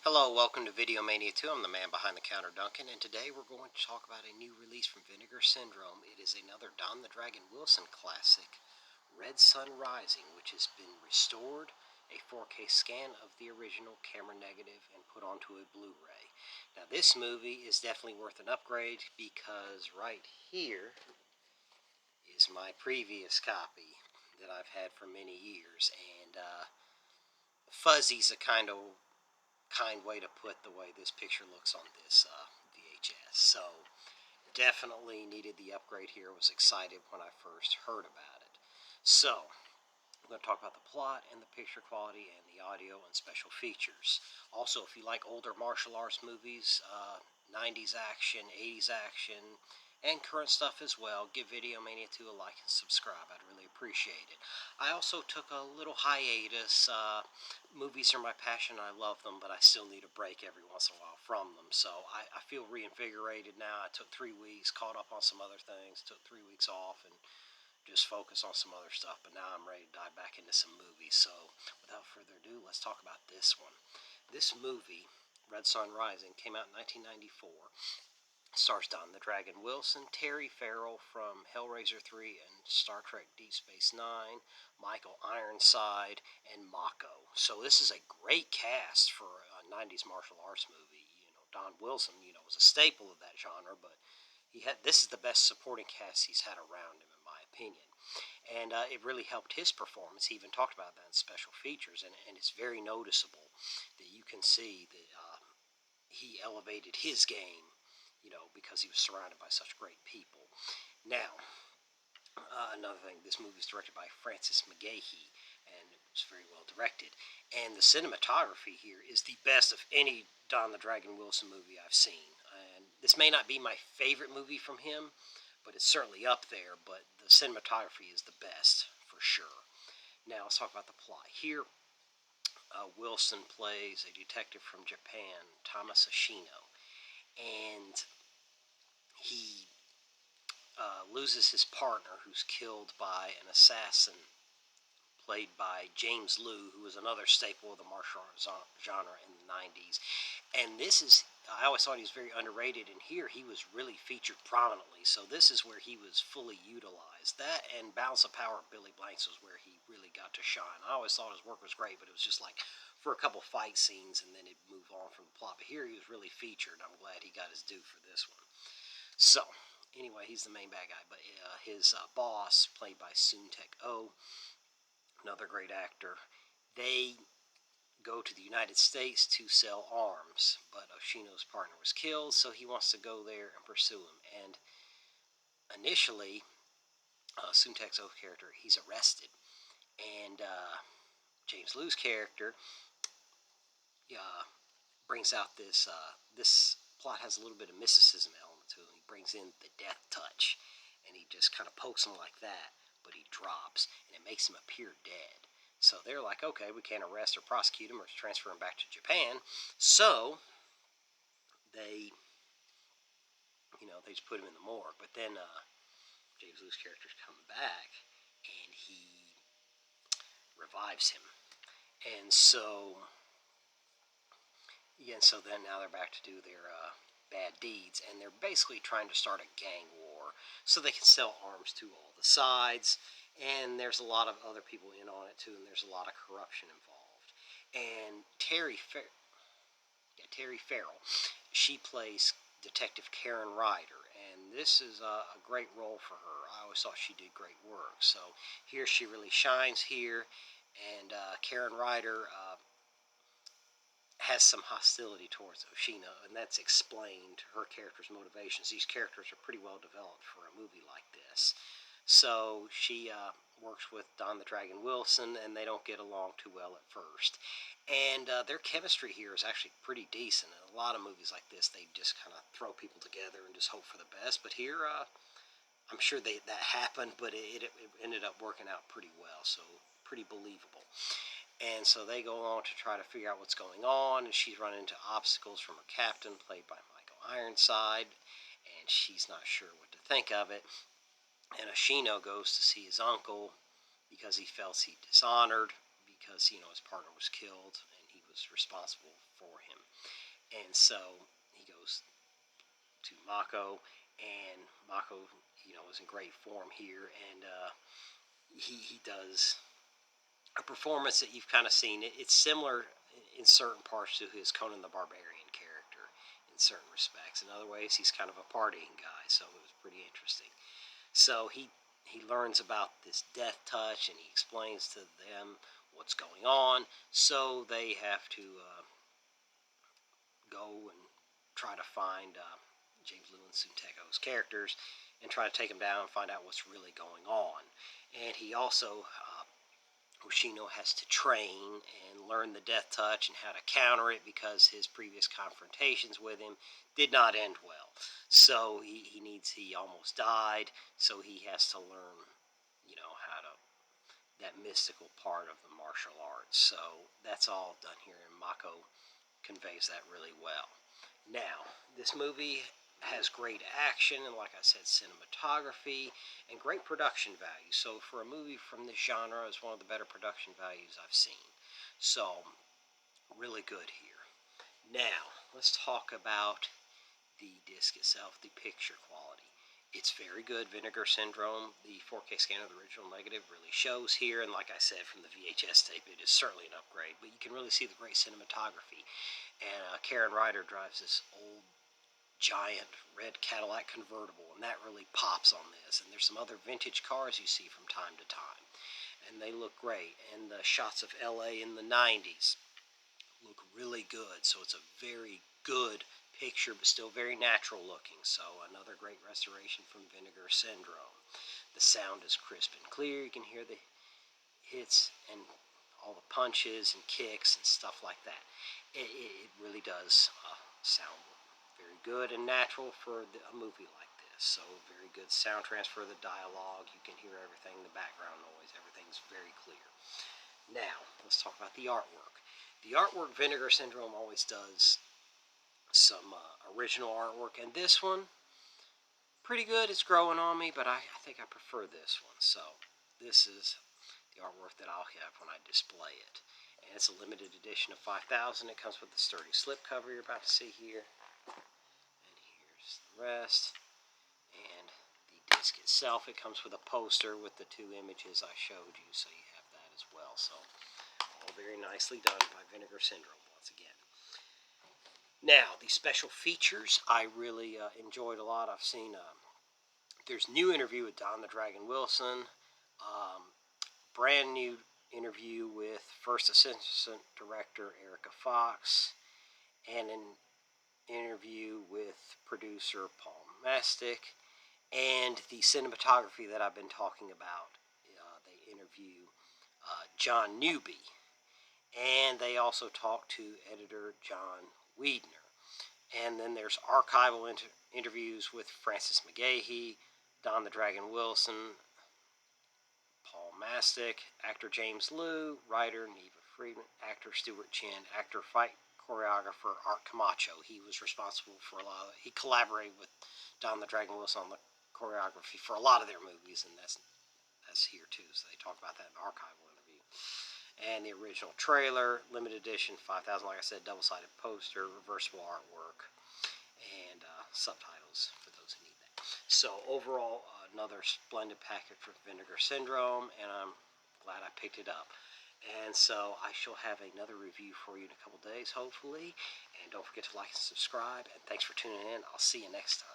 Hello, welcome to Video Mania 2. I'm the man behind the counter, Duncan, and today we're going to talk about a new release from Vinegar Syndrome. It is another Don the Dragon Wilson classic, Red Sun Rising, which has been restored, a 4K scan of the original camera negative, and put onto a Blu-ray. Now, this movie is definitely worth an upgrade because right here is my previous copy that I've had for many years, and fuzzy's a kind way to put the way this picture looks on this VHS. So definitely needed the upgrade here. Was excited when I first heard about it. So I'm going to talk about the plot and the picture quality and the audio and special features. Also, if you like older martial arts movies, 90s action, 80s action, and current stuff as well, give Video Mania 2 a like and subscribe. I'd really appreciate it. I also took a little hiatus. Movies are my passion. I love them, but I still need a break every once in a while from them. So I feel reinvigorated now. I took 3 weeks, caught up on some other things, took 3 weeks off, and just focus on some other stuff. But now I'm ready to dive back into some movies. So without further ado, let's talk about this one. This movie, Red Sun Rising, came out in 1994. Stars Don the Dragon Wilson, Terry Farrell from Hellraiser 3 and Star Trek Deep Space Nine, Michael Ironside, and Mako. So this is a great cast for a 90s martial arts movie. Don Wilson, was a staple of that genre, but this is the best supporting cast he's had around him, in my opinion. And it really helped his performance. He even talked about that in special features, and it's very noticeable that you can see that he elevated his game, because he was surrounded by such great people. Now, another thing, this movie is directed by Francis McGahee, and it was very well directed. And the cinematography here is the best of any Don the Dragon Wilson movie I've seen. And this may not be my favorite movie from him, but it's certainly up there. But the cinematography is the best, for sure. Now, let's talk about the plot. Here, Wilson plays a detective from Japan, Thomas Ashino, and he loses his partner, who's killed by an assassin played by James Liu, who was another staple of the martial arts genre in the 90s. And I always thought he was very underrated, and here he was really featured prominently. So this is where he was fully utilized. That and Balance of Power of Billy Blanks was where he really got to shine. I always thought his work was great, but it was just like for a couple fight scenes, and then it'd move on from the plot. But here he was really featured. I'm glad he got his due for this one. So, anyway, he's the main bad guy, but his boss, played by Soon-Tek Oh, another great actor, they go to the United States to sell arms, but Oshino's partner was killed, so he wants to go there and pursue him. And initially, Soon-Tek Oh's character, he's arrested, and James Liu's character brings out this plot has a little bit of mysticism element to it. He brings in the death touch, and he just kind of pokes him like that, but he drops, and it makes him appear dead. So they're like, okay, we can't arrest or prosecute him or transfer him back to Japan. So they, they just put him in the morgue. But then James Liu's character's come back, and he revives him. And so then now they're back to do their bad deeds, and they're basically trying to start a gang war so they can sell arms to all the sides. And there's a lot of other people in on it too, and there's a lot of corruption involved. And Terry Farrell, she plays Detective Karen Ryder, and this is a great role for her. I always thought she did great work. So here she really shines here, and Karen Ryder has some hostility towards Oshino, and that's explained, her character's motivations. These characters are pretty well developed for a movie like this. So she works with Don the Dragon Wilson, and they don't get along too well at first. And their chemistry here is actually pretty decent. In a lot of movies like this, they just kind of throw people together and just hope for the best. But here, I'm sure that happened, but it ended up working out pretty well, so pretty believable. And so they go on to try to figure out what's going on, and she's running into obstacles from her captain, played by Michael Ironside, and she's not sure what to think of it. And Oshino goes to see his uncle because he felt he dishonored, because his partner was killed, and he was responsible for him. And so he goes to Mako, and Mako, is in great form here, and he does a performance that you've kind of seen. It's similar in certain parts to his Conan the Barbarian character in certain respects. In other ways, he's kind of a partying guy, so it was pretty interesting. So he learns about this death touch, and he explains to them what's going on. So they have to go and try to find James Lewin Sunteko's characters and try to take him down and find out what's really going on. And he also, Hoshino has to train and learn the death touch and how to counter it, because his previous confrontations with him did not end well. So he almost died, so he has to learn, how to, that mystical part of the martial arts. So that's all done here, and Mako conveys that really well. Now, this movie has great action and, like I said, cinematography and great production value. So for a movie from this genre, it's one of the better production values I've seen. So really good here. Now, let's talk about the disc itself, the picture quality. It's very good. Vinegar Syndrome, the 4K scan of the original negative, really shows here. And like I said, from the VHS tape, it is certainly an upgrade. But you can really see the great cinematography. And Karen Ryder drives this old, giant, red Cadillac convertible. And that really pops on this. And there's some other vintage cars you see from time to time. And they look great. And the shots of LA in the 90s look really good. So it's a very good picture, but still very natural looking. So another great restoration from Vinegar Syndrome. The sound is crisp and clear. You can hear the hits and all the punches and kicks and stuff like that. It really does sound very good and natural for a movie like this. So very good sound transfer of the dialogue. You can hear everything, the background noise, everything's very clear. Now, let's talk about the artwork. The artwork, Vinegar Syndrome always does some original artwork, and this one, pretty good. It's growing on me, but I think I prefer this one. So this is the artwork that I'll have when I display it. And it's a limited edition of 5,000. It comes with the sturdy slipcover you're about to see here. And here's the rest. And the disc itself, it comes with a poster with the two images I showed you, so you have that as well. So all very nicely done by Vinegar Syndrome once again. Now, the special features I really enjoyed a lot. I've seen, there's new interview with Don the Dragon Wilson, brand new interview with first assistant director Erica Fox, and an interview with producer Paul Mastic, and the cinematography that I've been talking about. They interview John Newby, and they also talk to editor John Wiedner. And then there's archival interviews with Francis McGahee, Don the Dragon Wilson, Paul Mastic, actor James Liu, writer Neva Friedman, actor Stuart Chin, actor fight choreographer Art Camacho. He was responsible for he collaborated with Don the Dragon Wilson on the choreography for a lot of their movies, and that's here too. So they talk about that in the archival interview. And the original trailer, limited edition, 5,000, like I said, double-sided poster, reversible artwork, and subtitles for those who need that. So overall, another splendid package for Vinegar Syndrome, and I'm glad I picked it up. And so I shall have another review for you in a couple days, hopefully. And don't forget to like and subscribe. And thanks for tuning in. I'll see you next time.